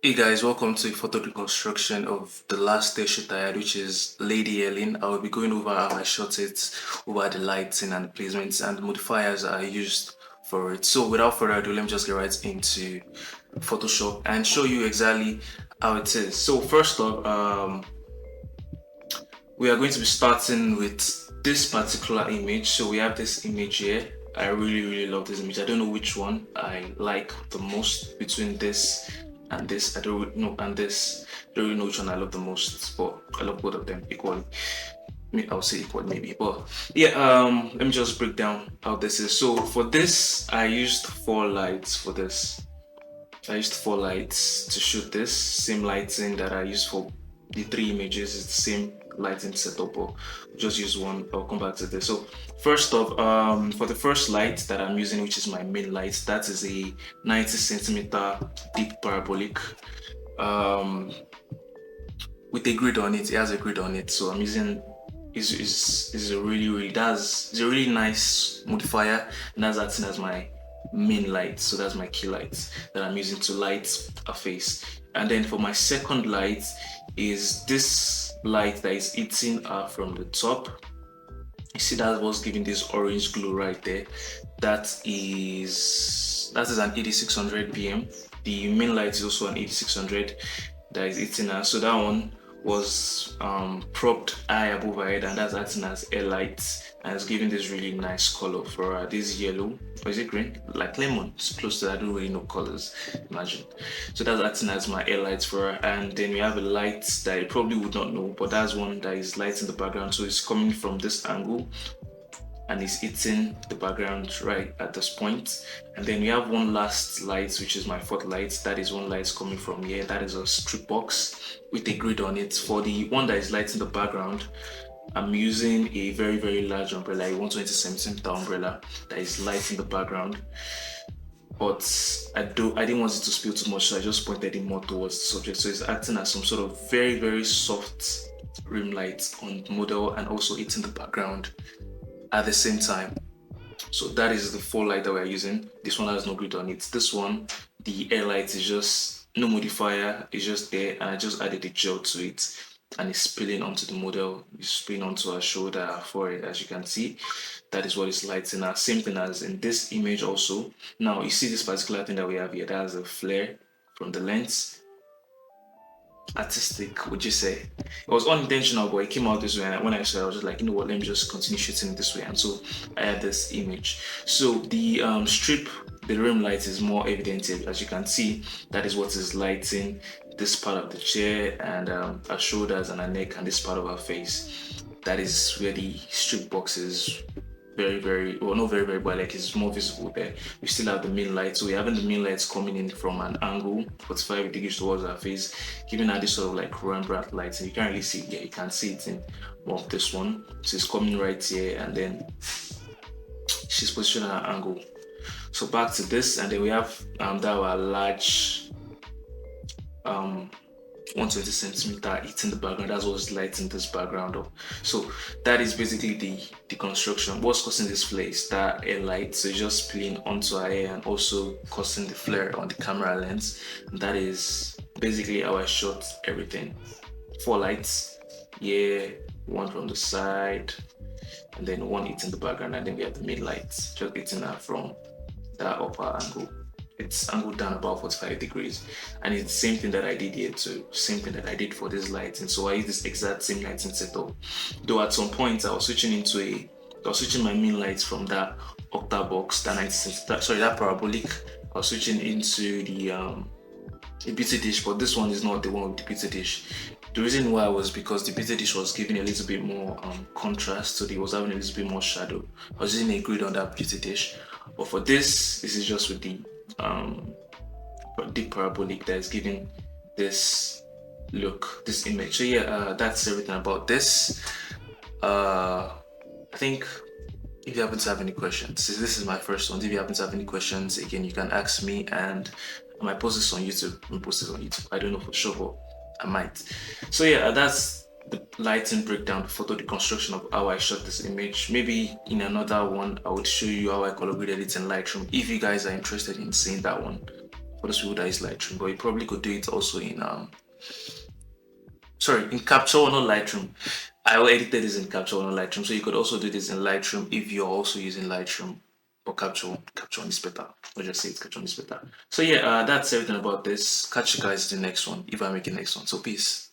Hey guys, welcome to a photo reconstruction of the last day shoot I had, which is Lady Helen. I will be going over how I shot it, over the lighting and the placements and the modifiers I used for it. So without further ado, let me just get right into Photoshop and show you exactly how it is. So first off, we are going to be starting with this particular image. So we have this image here. I really love this image. I don't know which one I like the most between this and this. I don't really know, and this. I don't really know which one I love the most, but I love both of them equally. I'll say equal maybe, but yeah. Let me just break down how this is. So for this, I used 4 lights for this. I used 4 lights to shoot this. Same lighting that I used for the 3 images is the same lighting setup, but just use one. I'll come back to this. So first off, for the first light that I'm using, which is my main light, that is a 90 centimeter deep parabolic. With a grid on it. It has a grid on it, so I'm using is a it's a really nice modifier, and that's acting as my main light. So that's my key light that I'm using to light a face. And then for my second light is this light that is hitting her from the top. You see that was giving this orange glow right there. That is an 8600 pm. The main light is also an 8600 that is hitting her. So that one was propped high above her head, and that's acting as air light, and it's giving this really nice color for her. This yellow, or is it green? Like lemon. It's close to that. I don't really know colors. Imagine. So that's acting as my air light for her. And then we have a light that you probably would not know, but that's one that is light in the background. So it's coming from this angle and it's hitting the background right at this point. And then we have one last light, which is my fourth light. That is one light coming from here. That is a strip box with a grid on it. For the one that is lighting the background, I'm using a very large umbrella, a 120 centimeter umbrella that is lighting the background. But I didn't want it to spill too much, so I just pointed it more towards the subject. So it's acting as some sort of very soft rim light on the model and also hitting the background at the same time. So that is the 4 light that we're using. This one has no grid on it. This one, the air light is just no modifier, it's just there, and I just added a gel to it, and it's spilling onto the model. It's spilling onto her shoulder, her forehead, as you can see. That is what it's lighting now. Same thing as in this image also. Now you see this particular thing that we have here, that has a flare from the lens. Artistic, would you say? It was unintentional, but it came out this way. And when I saw it, I was just like, you know what, let me just continue shooting this way. And so I had this image. So the strip, the rim light is more evident here. As you can see, that is what is lighting this part of the chair and her shoulders and her neck and this part of her face. That is where the strip box is very well, not very but like it's more visible there. We still have the main light, so we're having the main lights coming in from an angle 45 degrees towards our face, giving her this sort of like Rembrandt light. And you can't really see it here, you can see it in more of this one. So it's coming right here, and then she's positioned at an angle. So back to this, and then we have that our large 120 centimeter hitting the background. That's what's lighting this background up. So that is basically the deconstruction. What's causing this flare is that air light, so it's just spilling onto our hair and also causing the flare on the camera lens. And that is basically how I shot everything. 4 lights, yeah, one from the side, and then one hitting the background, and then we have the main lights just hitting her from that upper angle. It's angled down about 45 degrees, and it's the same thing that I did here too. Same thing that I did for this lighting. So I use this exact same lighting setup. Though at some point I was switching my main lights from that octa box, that parabolic. I was switching into the beauty dish, but this one is not the one with the beauty dish. The reason why was because the beauty dish was giving a little bit more contrast, so it was having a little bit more shadow. I was using a grid on that beauty dish, but for this is just with the deep parabolic that is giving this look, this image. So yeah, that's everything about this. I think if you happen to have any questions, this is my first one. If you happen to have any questions, again, you can ask me, and I might post this on YouTube. I don't know for sure, but I might. So yeah, that's the lighting breakdown, the photo deconstruction of how I shot this image. Maybe in another one, I would show you how I color graded it in Lightroom if you guys are interested in seeing that one. for those people that use Lightroom, but you probably could do it also in sorry, in Capture One or Lightroom. I will edit this in Capture One or Lightroom, so you could also do this in Lightroom if you're also using Lightroom. But Capture One is better. I'll just say it, Capture One is better. So yeah, that's everything about this. Catch you guys in the next one if I make the next one. So peace.